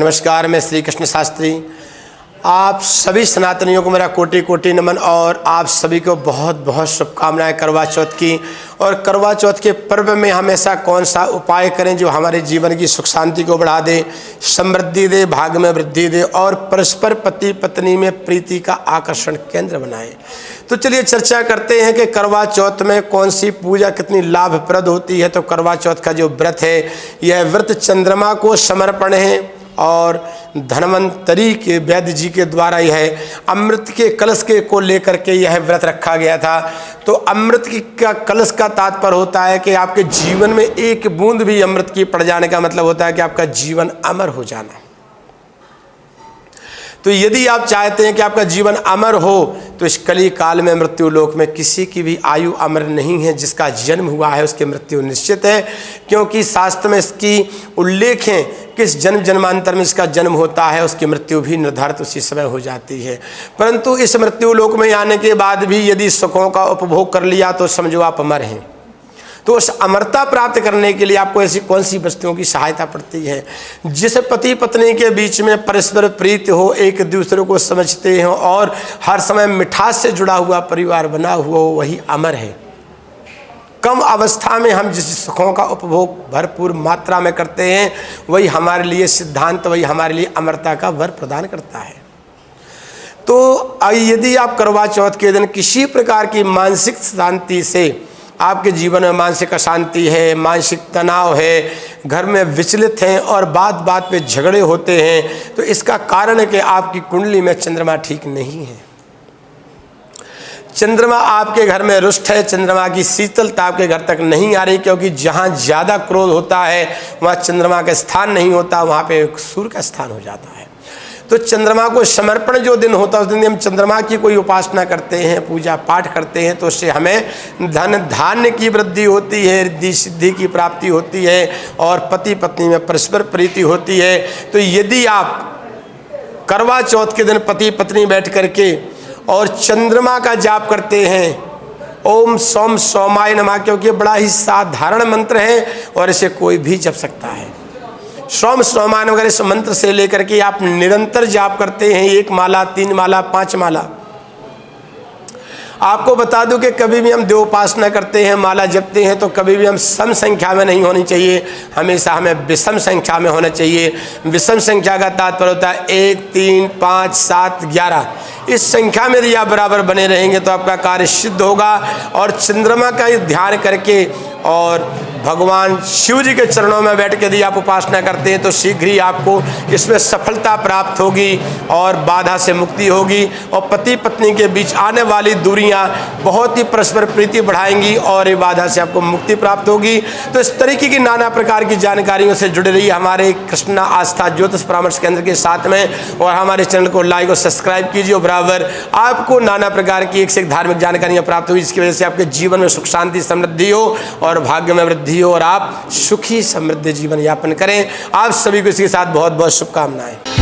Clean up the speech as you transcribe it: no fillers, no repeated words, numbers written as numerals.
नमस्कार, मैं श्री कृष्ण शास्त्री। आप सभी सनातनियों को मेरा कोटि कोटि नमन और आप सभी को बहुत बहुत शुभकामनाएं करवा चौथ की। और करवा चौथ के पर्व में हम ऐसा कौन सा उपाय करें जो हमारे जीवन की सुख शांति को बढ़ा दे, समृद्धि दे, भाग्य में वृद्धि दे और परस्पर पति पत्नी में प्रीति का आकर्षण केंद्र बनाए। तो चलिए चर्चा करते हैं कि करवा चौथ में कौन सी पूजा कितनी लाभप्रद होती है। तो करवा चौथ का जो व्रत है, यह व्रत चंद्रमा को समर्पण है और धन्वंतरी के वैद्य जी के द्वारा यह अमृत के कलश के को लेकर के यह व्रत रखा गया था। तो अमृत का कलश का तात्पर्य होता है कि आपके जीवन में एक बूंद भी अमृत की पड़ जाने का मतलब होता है कि आपका जीवन अमर हो जाना। तो यदि आप चाहते हैं कि आपका जीवन अमर हो तो इस कली काल में मृत्यु लोक में किसी की भी आयु अमर नहीं है। जिसका जन्म हुआ है उसकी मृत्यु निश्चित है, क्योंकि शास्त्र में इसकी उल्लेख है किस जन्म जन्मांतर में इसका जन्म होता है, उसकी मृत्यु भी निर्धारित उसी समय हो जाती है। परंतु इस मृत्यु लोक में आने के बाद भी यदि सुखों का उपभोग कर लिया तो समझो आप अमर हैं। तो उस अमरता प्राप्त करने के लिए आपको ऐसी कौन सी वस्तुओं की सहायता पड़ती है? जिस पति पत्नी के बीच में परस्पर प्रीति हो, एक दूसरे को समझते हो और हर समय मिठास से जुड़ा हुआ परिवार बना हुआ हो, वही अमर है। कम अवस्था में हम जिस सुखों का उपभोग भरपूर मात्रा में करते हैं, वही हमारे लिए सिद्धांत, वही हमारे लिए अमरता का वर प्रदान करता है। तो यदि आप करवा चौथ के दिन किसी प्रकार की मानसिक शांति से, आपके जीवन में मानसिक अशांति है, मानसिक तनाव है, घर में विचलित हैं और बात बात पे झगड़े होते हैं, तो इसका कारण है कि आपकी कुंडली में चंद्रमा ठीक नहीं है। चंद्रमा आपके घर में रुष्ट है, चंद्रमा की शीतलता आपके घर तक नहीं आ रही, क्योंकि जहाँ ज़्यादा क्रोध होता है वहाँ चंद्रमा का स्थान नहीं होता, वहाँ पे सूर्य का स्थान हो जाता है। तो चंद्रमा को समर्पण जो दिन होता है उस दिन हम चंद्रमा की कोई उपासना करते हैं, पूजा पाठ करते हैं, तो उससे हमें धन धान्य की वृद्धि होती है, रिद्धि सिद्धि की प्राप्ति होती है और पति पत्नी में परस्पर प्रीति होती है। तो यदि आप करवा चौथ के दिन पति पत्नी बैठ करके और चंद्रमा का जाप करते हैं, ओम सोम सोमाय नमः, क्योंकि बड़ा ही साधारण मंत्र है और इसे कोई भी जप सकता है। सोम सोमान वगैरह इस मंत्र से लेकर के आप निरंतर जाप करते हैं, 1 माला, 3 माला, 5 माला। आपको बता दूं कि कभी भी हम देवोपासना करते हैं, माला जपते हैं, तो कभी भी हम सम संख्या में नहीं होनी चाहिए, हमेशा हमें विषम संख्या में होना चाहिए। विषम संख्या का तात्पर्य होता है 1, 3, 5, 7, 11। इस संख्या में यदि आप बराबर बने रहेंगे तो आपका कार्य सिद्ध होगा। और चंद्रमा का ध्यान करके और भगवान शिव जी के चरणों में बैठ के यदि आप उपासना करते हैं तो शीघ्र ही आपको इसमें सफलता प्राप्त होगी और बाधा से मुक्ति होगी और पति पत्नी के बीच आने वाली दूरियां बहुत ही परस्पर प्रीति बढ़ाएंगी और ये बाधा से आपको मुक्ति प्राप्त होगी। तो इस तरीके की नाना प्रकार की जानकारियों से जुड़े रहिए हमारे कृष्णा आस्था ज्योतिष परामर्श केंद्र के साथ में, और हमारे चैनल को लाइक और सब्सक्राइब कीजिए। बराबर आपको नाना प्रकार की एक से एक धार्मिक जानकारियाँ प्राप्त हुई, जिसकी वजह से आपके जीवन में सुख शांति समृद्धि हो और भाग्य में वृद्धि हो और आप सुखी समृद्ध जीवन यापन करें। आप सभी को इसके साथ बहुत बहुत शुभकामनाएं।